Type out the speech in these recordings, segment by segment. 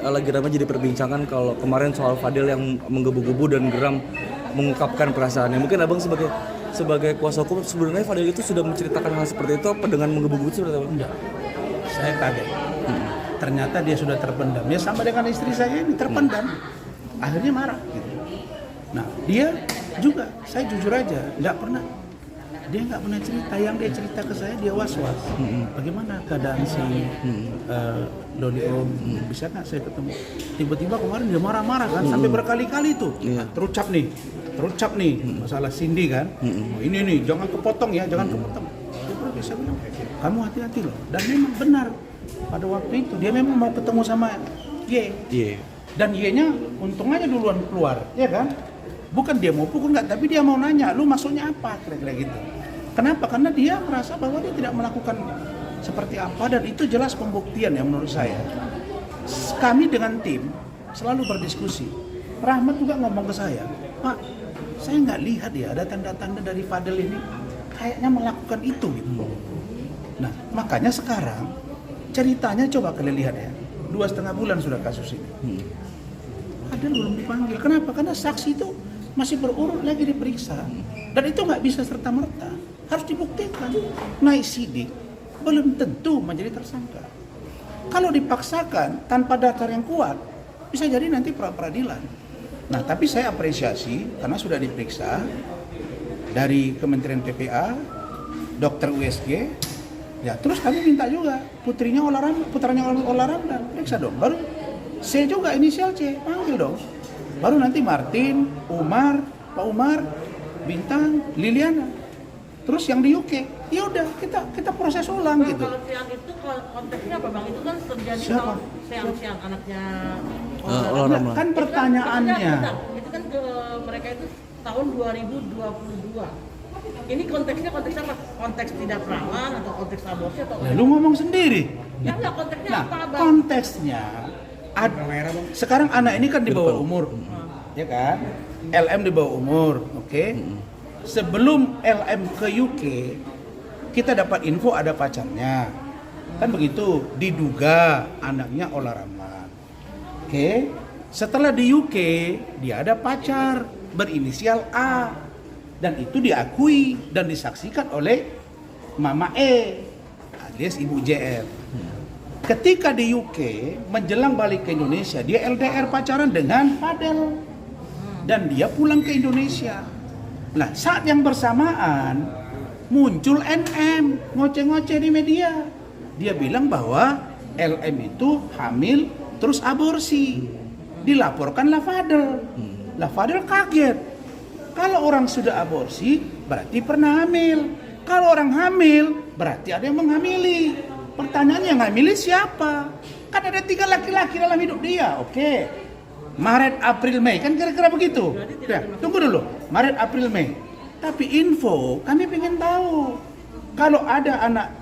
Lagi rame jadi perbincangan kalau kemarin soal Fadil yang menggebu-gebu dan geram mengungkapkan perasaannya. Mungkin abang sebagai kuasa hukum sebenarnya Fadil itu sudah menceritakan hal seperti itu apa dengan menggebu-gebu itu seperti apa? Enggak, saya kaget. Ternyata dia sudah terpendam. Ya sama dengan istri saya ini terpendam. Akhirnya marah. Gitu. Nah dia juga, saya jujur aja, dia nggak pernah cerita. Yang dia cerita ke saya dia was-was. Bagaimana keadaan si Doni Om, bisa nggak saya ketemu? Tiba-tiba kemarin dia marah-marah kan, sampai berkali-kali tuh. Terucap nih masalah Cindy kan. Ini nih jangan kepotong ya, jangan kepotong. Dia pernah bisa bilang, kamu hati-hati loh. Dan memang benar pada waktu itu dia memang mau ketemu sama Y. Dan Y-nya untung aja duluan keluar, ya kan? Bukan dia mau pukul nggak, tapi dia mau nanya, lu maksudnya apa? Kira-kira gitu. Kenapa? Karena dia merasa bahwa dia tidak melakukan seperti apa, dan itu jelas pembuktian yang menurut saya. Kami dengan tim selalu berdiskusi. Rahmat juga ngomong ke saya, Pak, saya nggak lihat ya ada tanda-tanda dari Fadil ini kayaknya melakukan itu gitu. Nah, makanya sekarang ceritanya coba kalian lihat ya, 2,5 bulan sudah kasus ini. Fadil belum dipanggil. Kenapa? Karena saksi itu masih berurut lagi diperiksa, dan itu nggak bisa serta-merta, harus dibuktikan. Naik sidik belum tentu menjadi tersangka. Kalau dipaksakan tanpa dasar yang kuat, bisa jadi nanti pra-peradilan. Nah, tapi saya apresiasi karena sudah diperiksa dari Kementerian PPA, dokter USG, ya terus kami minta juga putranya Olaramdan, periksa dong. Baru C juga inisial C, panggil dong. Baru nanti Martin, Umar, Pak Umar, Bintang, Liliana. Terus yang di UK, ya udah kita proses ulang gitu. Kalau siang itu konteksnya apa Bang? Itu kan terjadi siang anaknya Olaramdan. Kan pertanyaannya. Itu kan ke mereka itu tahun 2022. Ini konteksnya konteks apa? Konteks tidak perawan atau konteks aborsi atau? Lu ngomong sendiri. Ya enggak, konteksnya apa Bang? Konteksnya sekarang anak ini kan di bawah umur, ya kan? LM di bawah umur, oke? Sebelum LM ke UK, kita dapat info ada pacarnya, kan begitu? Diduga anaknya Olaramdan, oke? Setelah di UK, dia ada pacar berinisial A, dan itu diakui dan disaksikan oleh Mama E, alias Ibu JR. Ketika di UK, menjelang balik ke Indonesia, dia LDR pacaran dengan Fadel. Dan dia pulang ke Indonesia. Nah, saat yang bersamaan, muncul NM, ngoceh-ngoceh di media. Dia bilang bahwa LM itu hamil, terus aborsi. Dilaporkanlah Fadel. Lah Fadel kaget. Kalau orang sudah aborsi, berarti pernah hamil. Kalau orang hamil, berarti ada yang menghamili. Pertanyaannya yang ngambilin siapa? Kan ada 3 laki-laki dalam hidup dia, oke. Maret, April, Mei, kan kira-kira begitu. Ya, tunggu dulu, Maret, April, Mei. Tapi info, kami ingin tahu. Kalau ada anak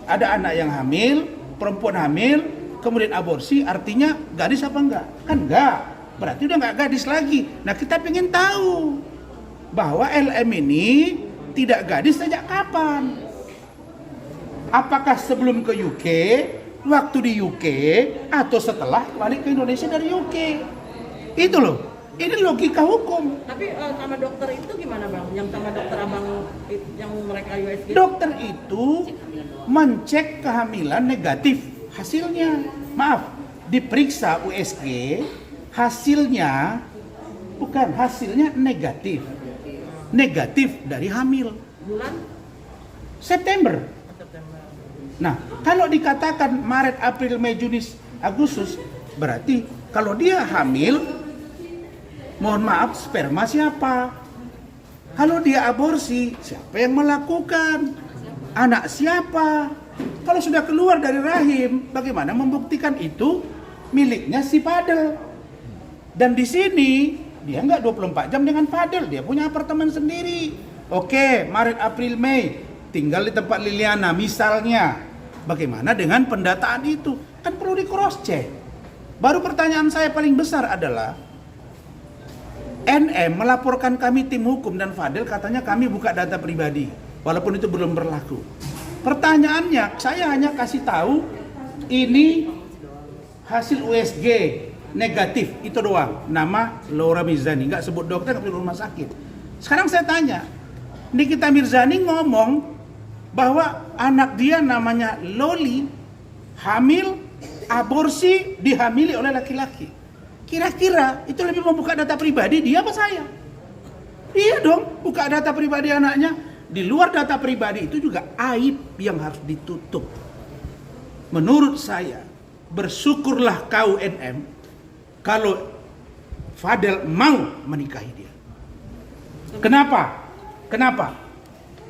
ada anak yang hamil, perempuan hamil, kemudian aborsi, artinya gadis apa enggak? Kan enggak, berarti udah enggak gadis lagi. Nah, kita ingin tahu bahwa LM ini tidak gadis sejak kapan? Apakah sebelum ke UK, waktu di UK, atau setelah balik ke Indonesia dari UK? Itu loh, ini logika hukum. Tapi sama dokter itu gimana Bang? Yang sama dokter abang yang mereka USG? Dokter itu mencek kehamilan negatif hasilnya. Maaf, diperiksa USG, hasilnya negatif. Negatif dari hamil. Bulan? September. Nah, kalau dikatakan Maret, April, Mei, Juni, Agustus, berarti kalau dia hamil, mohon maaf, sperma siapa? Kalau dia aborsi, siapa yang melakukan? Anak siapa? Kalau sudah keluar dari rahim, bagaimana membuktikan itu miliknya si Fadel? Dan di sini, dia nggak 24 jam dengan Fadel, dia punya apartemen sendiri. Oke, Maret, April, Mei, tinggal di tempat Liliana, misalnya. Bagaimana dengan pendataan itu? Kan perlu di cross check. Baru pertanyaan saya paling besar adalah NM melaporkan kami tim hukum dan Fadel katanya kami buka data pribadi, walaupun itu belum berlaku. Pertanyaannya, saya hanya kasih tahu ini hasil USG negatif, itu doang. Nama Laura Mirzani, nggak sebut dokter, nggak sebut rumah sakit. Sekarang saya tanya, Nikita Mirzani ngomong bahwa anak dia namanya Loli hamil, aborsi, dihamili oleh laki-laki. Kira-kira itu lebih membuka data pribadi dia apa saya? Iya dong, buka data pribadi anaknya. Di luar data pribadi itu juga aib yang harus ditutup. Menurut saya, bersyukurlah kau NM kalau Fadel mau menikahi dia. Kenapa? Kenapa?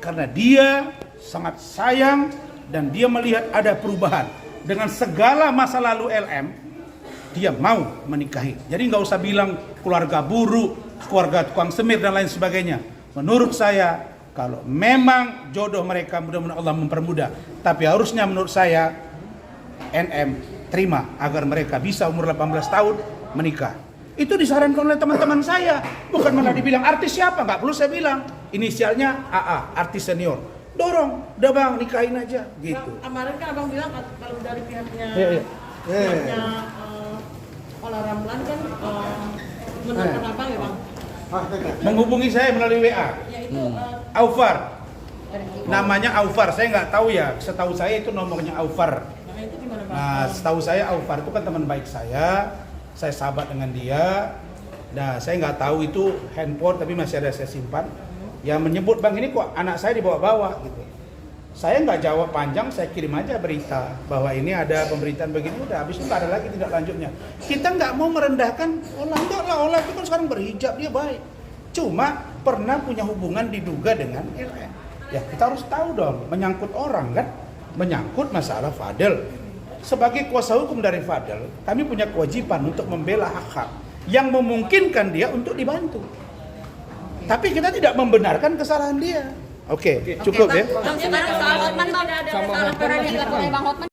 Karena dia sangat sayang dan dia melihat ada perubahan. Dengan segala masa lalu LM, dia mau menikahi. Jadi nggak usah bilang keluarga buruk, keluarga tukang semir dan lain sebagainya. Menurut saya, kalau memang jodoh mereka mudah-mudahan Allah mempermudah. Tapi harusnya menurut saya NM terima agar mereka bisa umur 18 tahun menikah. Itu disarankan oleh teman-teman saya. Bukan malah dibilang artis siapa, nggak perlu saya bilang. Inisialnya AA, artis senior. Dorong, udah bang nikahin aja gitu. Kemarin kan abang bilang kalau dari pihaknya Ola Ramlan kan menurut abang ya bang? Menghubungi saya melalui WA. Yaitu Aufar. Namanya Aufar, saya nggak tahu ya. Setahu saya itu nomornya Aufar. nah itu gimana bang? Nah, setahu saya Aufar itu kan teman baik saya sahabat dengan dia. Nah, saya nggak tahu itu handphone tapi masih ada saya simpan. Yang menyebut bang ini kok anak saya dibawa-bawa gitu. Saya nggak jawab panjang, saya kirim aja berita bahwa ini ada pemberitaan begini, udah habis itu nggak ada lagi tindak lanjutnya. Kita nggak mau merendahkan Ola, enggak lah, Ola itu kan sekarang berhijab, dia baik. Cuma pernah punya hubungan diduga dengan LM. Ya kita harus tahu dong, menyangkut orang kan, menyangkut masalah Fadel. Sebagai kuasa hukum dari Fadel, kami punya kewajiban untuk membela hak-hak yang memungkinkan dia untuk dibantu. Tapi kita tidak membenarkan kesalahan dia. Oke, cukup ya. Bang, sekarang soal Hotman, Bang. Soal apa yang dilakukan oleh Bang Hotman.